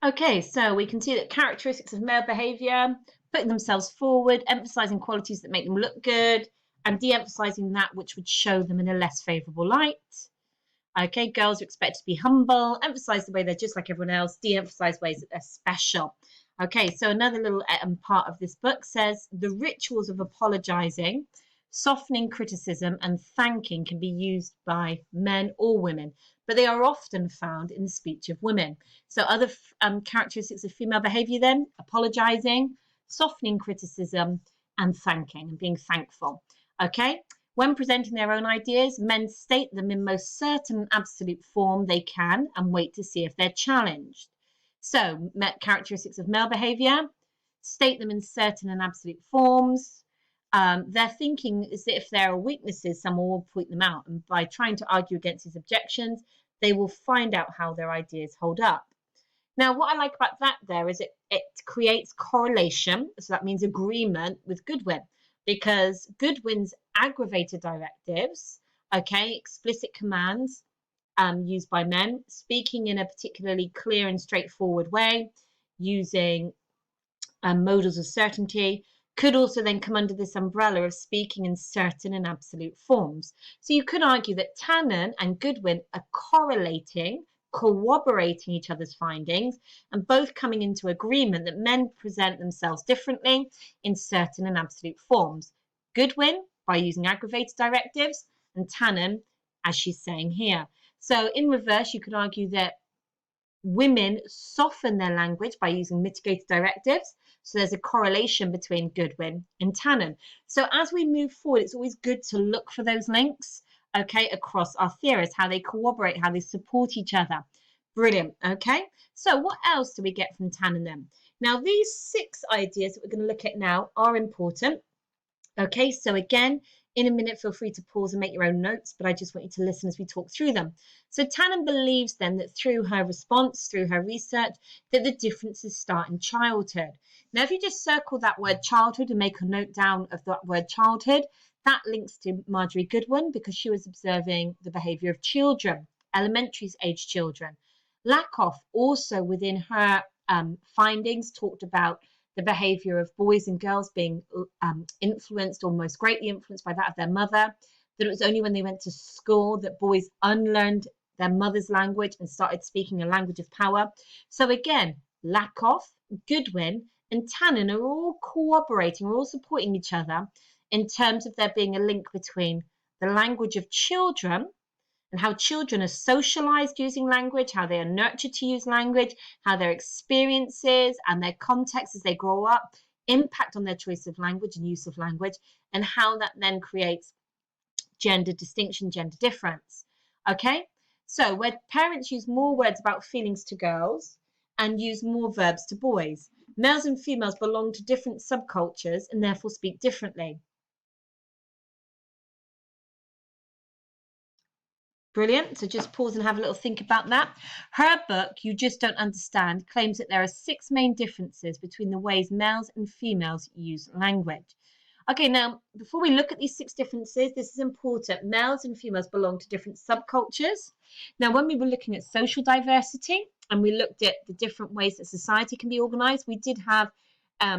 Okay, so we can see that characteristics of male behavior, putting themselves forward, emphasizing qualities that make them look good, and de-emphasizing that which would show them in a less favorable light. Okay, girls are expected to be humble, emphasize the way they're just like everyone else, de-emphasize ways that they're special. Okay, so another little part of this book says the rituals of apologizing, softening criticism, and thanking can be used by men or women, but they are often found in the speech of women. So other characteristics of female behavior then, apologizing, softening criticism, and thanking and being thankful. Okay, when presenting their own ideas, men state them in most certain and absolute form they can and wait to see if they're challenged. So, characteristics of male behavior, state them in certain and absolute forms. Their thinking is that if there are weaknesses, someone will point them out. And by trying to argue against these objections, they will find out how their ideas hold up. Now, what I like about that there is it creates correlation. So that means agreement with Goodwin, because Goodwin's aggravated directives, okay, explicit commands used by men, speaking in a particularly clear and straightforward way, using modals of certainty, could also then come under this umbrella of speaking in certain and absolute forms. So you could argue that Tannen and Goodwin are corroborating each other's findings, and both coming into agreement that men present themselves differently in certain and absolute forms. Goodwin by using aggravated directives, and Tannen, as she's saying here. So in reverse, you could argue that women soften their language by using mitigated directives. So there's a correlation between Goodwin and Tannen. So as we move forward, it's always good to look for those links, okay, across our theories, how they corroborate, how they support each other. Brilliant, okay? So what else do we get from Tannen then? Now, these 6 ideas that we're going to look at now are important. Okay, so again, in a minute, feel free to pause and make your own notes, but I just want you to listen as we talk through them. So Tannen believes then that through her response, through her research, that the differences start in childhood. Now, if you just circle that word childhood and make a note down of that word childhood, that links to Marjorie Goodwin because she was observing the behavior of children, elementary age children. Lakoff also within her findings talked about the behavior of boys and girls being influenced, or most greatly influenced by that of their mother, that it was only when they went to school that boys unlearned their mother's language and started speaking a language of power. So again, Lakoff, Goodwin, and Tannen are all cooperating, are all supporting each other in terms of there being a link between the language of children and how children are socialized using language, how they are nurtured to use language, how their experiences and their context as they grow up impact on their choice of language and use of language, and how that then creates gender distinction, gender difference. Okay, so where parents use more words about feelings to girls and use more verbs to boys, males and females belong to different subcultures and therefore speak differently. Brilliant. So just pause and have a little think about that. Her book, You Just Don't Understand, claims that there are 6 main differences between the ways males and females use language. Okay, now, before we look at these 6 differences, this is important. Males and females belong to different subcultures. Now, when we were looking at social diversity and we looked at the different ways that society can be organized, we did have a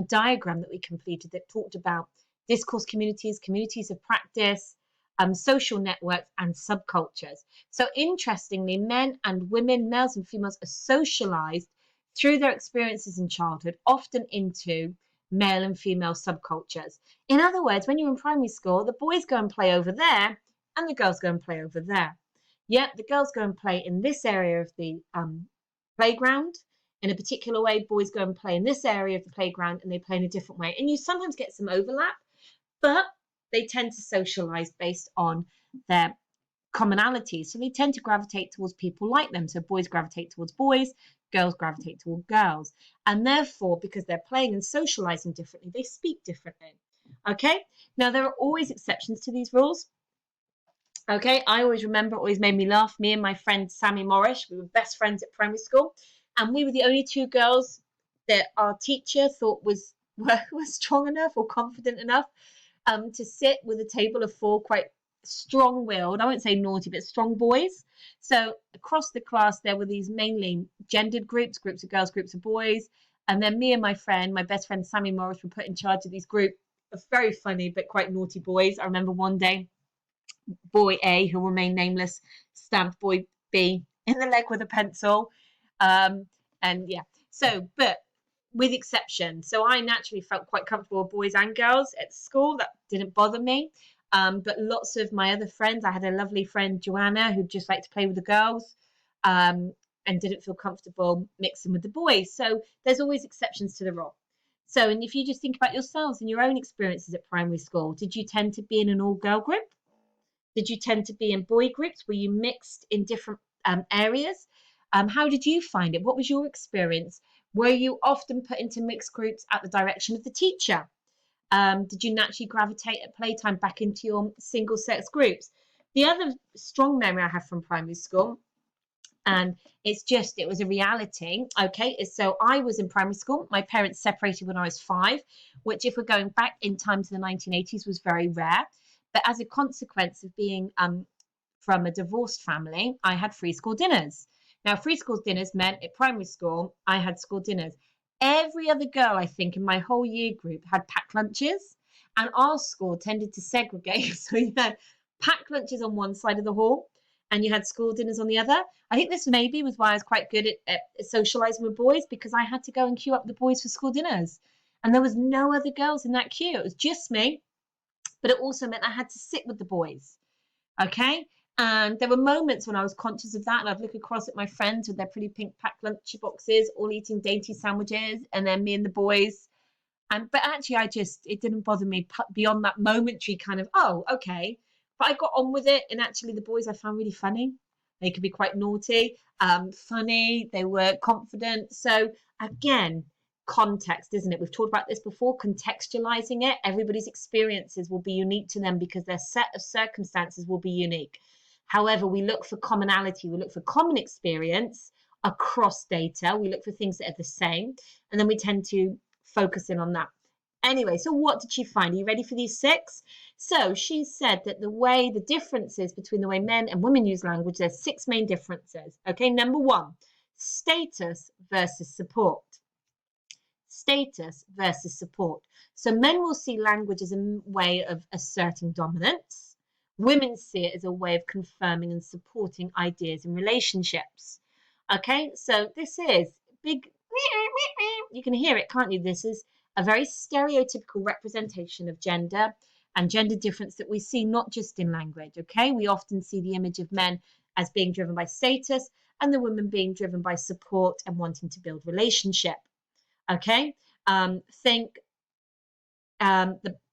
diagram that we completed that talked about discourse communities, communities of practice, social networks, and subcultures. So interestingly, men and women, males and females, are socialized through their experiences in childhood, often into male and female subcultures. In other words, when you're in primary school, the boys go and play over there and the girls go and play over there. Yet the girls go and play in this area of the playground in a particular way, boys go and play in this area of the playground and they play in a different way. And you sometimes get some overlap, but they tend to socialize based on their commonalities. So they tend to gravitate towards people like them. So boys gravitate towards boys, girls gravitate towards girls. And therefore, because they're playing and socializing differently, they speak differently. Okay, now there are always exceptions to these rules. Okay, I always remember, it always made me laugh. Me and my friend Sammy Morris, we were best friends at primary school, and we were the only 2 girls that our teacher thought were strong enough or confident enough to sit with a table of 4 quite strong-willed, I won't say naughty, but strong boys. So across the class, there were these mainly gendered groups, groups of girls, groups of boys. And then me and my friend, my best friend Sammy Morris, were put in charge of these group of very funny but quite naughty boys. I remember one day, boy A, who will remain nameless, stabbed boy B in the leg with a pencil. And yeah, so, but with exception. So I naturally felt quite comfortable with boys and girls at school. That didn't bother me. But lots of my other friends, I had a lovely friend, Joanna, who just liked to play with the girls, and didn't feel comfortable mixing with the boys. So there's always exceptions to the rule. So, and if you just think about yourselves and your own experiences at primary school, did you tend to be in an all-girl group? Did you tend to be in boy groups? Were you mixed in different areas? How did you find it? What was your experience? Were you often put into mixed groups at the direction of the teacher? Did you naturally gravitate at playtime back into your single sex groups? The other strong memory I have from primary school, and it was a reality. Okay, so I was in primary school. My parents separated when I was 5, which, if we're going back in time to the 1980s, was very rare. But as a consequence of being from a divorced family, I had free school dinners. Now, free school dinners meant at primary school, I had school dinners. Every other girl, I think, in my whole year group had packed lunches, and our school tended to segregate. So you had packed lunches on one side of the hall, and you had school dinners on the other. I think this maybe was why I was quite good at socializing with boys, because I had to go and queue up the boys for school dinners. And there was no other girls in that queue. It was just me. But it also meant I had to sit with the boys. Okay. And there were moments when I was conscious of that, and I'd look across at my friends with their pretty pink packed lunch boxes, all eating dainty sandwiches, and then me and the boys. But actually, it didn't bother me beyond that momentary kind of, oh, okay. But I got on with it, and actually, the boys I found really funny. They could be quite naughty, funny. They were confident. So again, context, isn't it? We've talked about this before. Contextualizing it. Everybody's experiences will be unique to them because their set of circumstances will be unique. However, we look for commonality. We look for common experience across data. We look for things that are the same, and then we tend to focus in on that. Anyway, so what did she find? Are you ready for these 6? So she said that the differences between the way men and women use language, there's 6 main differences. Okay, number 1, status versus support. Status versus support. So men will see language as a way of asserting dominance. Women see it as a way of confirming and supporting ideas and relationships. Okay, so this is big. You can hear it, can't you? This is a very stereotypical representation of gender and gender difference that we see not just in language. Okay, we often see the image of men as being driven by status and the women being driven by support and wanting to build relationship. Okay, think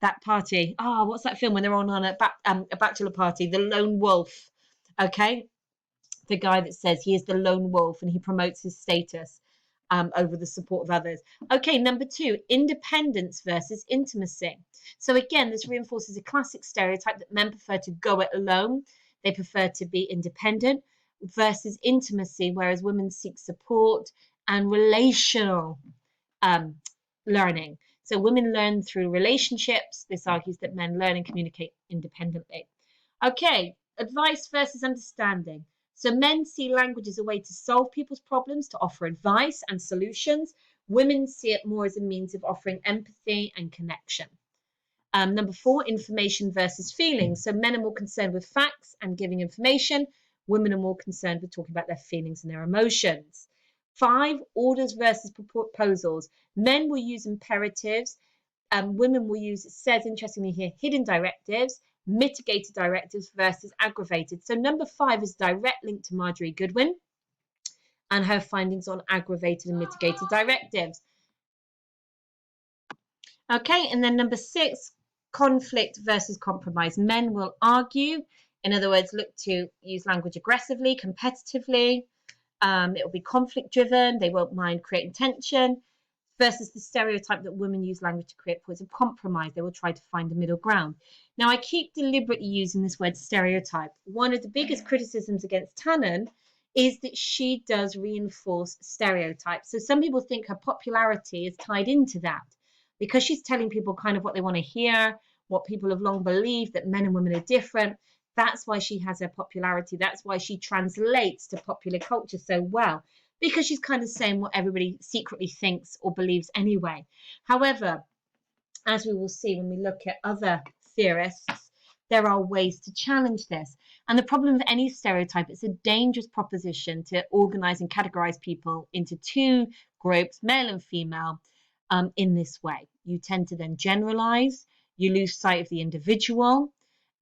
that party. What's that film when they're on a bachelor party? The Lone Wolf. Okay, the guy that says he is the lone wolf and he promotes his status over the support of others. Okay, number 2, independence versus intimacy. So again, this reinforces a classic stereotype that men prefer to go it alone. They prefer to be independent versus intimacy, whereas women seek support and relational learning. So women learn through relationships. This argues that men learn and communicate independently. Okay, advice versus understanding. So men see language as a way to solve people's problems, to offer advice and solutions. Women see it more as a means of offering empathy and connection. Number 4, information versus feelings. So men are more concerned with facts and giving information. Women are more concerned with talking about their feelings and their emotions. 5, orders versus proposals. Men will use imperatives. Women will use, it says interestingly here, hidden directives, mitigated directives versus aggravated. So number 5 is direct link to Marjorie Goodwin and her findings on aggravated and mitigated directives. Okay, and then number 6, conflict versus compromise. Men will argue, in other words, look to use language aggressively, competitively. It will be conflict driven. They won't mind creating tension, versus the stereotype that women use language to create points of compromise. They will try to find a middle ground. Now, I keep deliberately using this word stereotype. One of the biggest criticisms against Tannen is that she does reinforce stereotypes. So some people think her popularity is tied into that because she's telling people kind of what they want to hear, what people have long believed, that men and women are different. That's why she has her popularity. That's why she translates to popular culture so well, because she's kind of saying what everybody secretly thinks or believes anyway. However, as we will see when we look at other theorists, there are ways to challenge this. And the problem with any stereotype, it's a dangerous proposition to organize and categorize people into two groups, male and female, in this way. You tend to then generalize, you lose sight of the individual,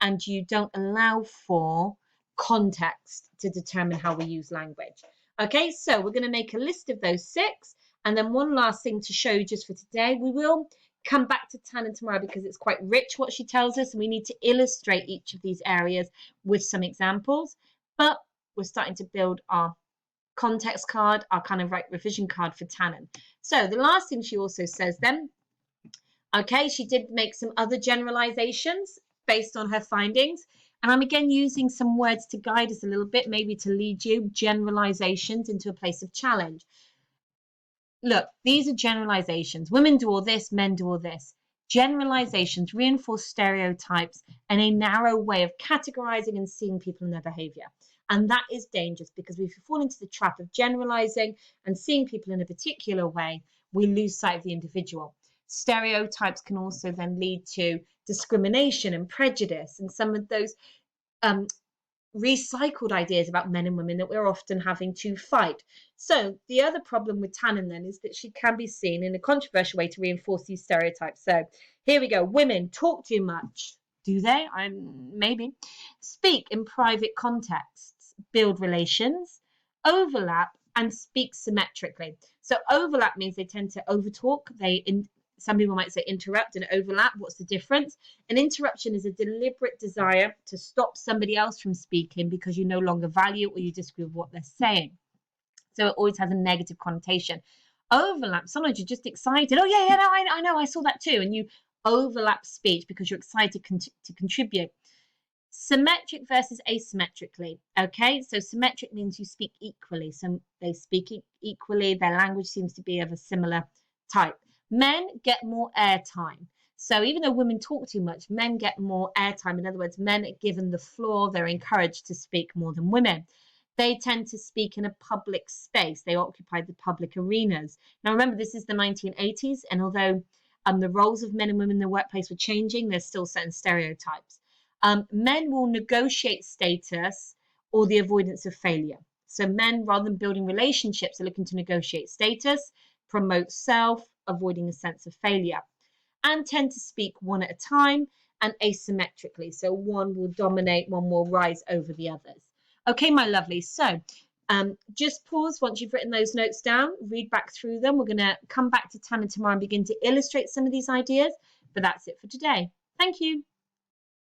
and you don't allow for context to determine how we use language. Okay, so we're going to make a list of those 6. And then one last thing to show you just for today, we will come back to Tana tomorrow because it's quite rich what she tells us, and we need to illustrate each of these areas with some examples. But we're starting to build our context card, our kind of revision card for Tannen. So the last thing she also says then, okay, she did make some other generalizations based on her findings. And I'm again using some words to guide us a little bit, maybe to lead you, generalizations into a place of challenge. Look, these are generalizations. Women do all this, men do all this. Generalizations reinforce stereotypes and a narrow way of categorizing and seeing people and their behavior. And that is dangerous because if you fall into the trap of generalizing and seeing people in a particular way, we lose sight of the individual. Stereotypes can also then lead to discrimination and prejudice and some of those recycled ideas about men and women that we're often having to fight. So the other problem with Tannen then is that she can be seen in a controversial way to reinforce these stereotypes. So here we go. Women talk too much. Do they? Maybe. Speak in private contexts, build relations, overlap, and speak symmetrically. So overlap means they tend to overtalk. Some people might say interrupt and overlap. What's the difference? An interruption is a deliberate desire to stop somebody else from speaking because you no longer value or you disagree with what they're saying. So it always has a negative connotation. Overlap, sometimes you're just excited. Oh, yeah, no, I know, I saw that too. And you overlap speech because you're excited to contribute. Symmetric versus asymmetrically. Okay, so symmetric means you speak equally. So they speak equally. Their language seems to be of a similar type. Men get more airtime. So even though women talk too much, men get more airtime. In other words, men are given the floor. They're encouraged to speak more than women. They tend to speak in a public space. They occupy the public arenas. Now, remember, this is the 1980s. And although the roles of men and women in the workplace were changing, there's still certain stereotypes. Men will negotiate status or the avoidance of failure. So men, rather than building relationships, are looking to negotiate status, promote self, avoiding a sense of failure, and tend to speak one at a time and asymmetrically. So one will dominate, one will rise over the others. Okay, my lovely. So just pause once you've written those notes down, read back through them. We're going to come back to Tana tomorrow and begin to illustrate some of these ideas, but that's it for today. Thank you.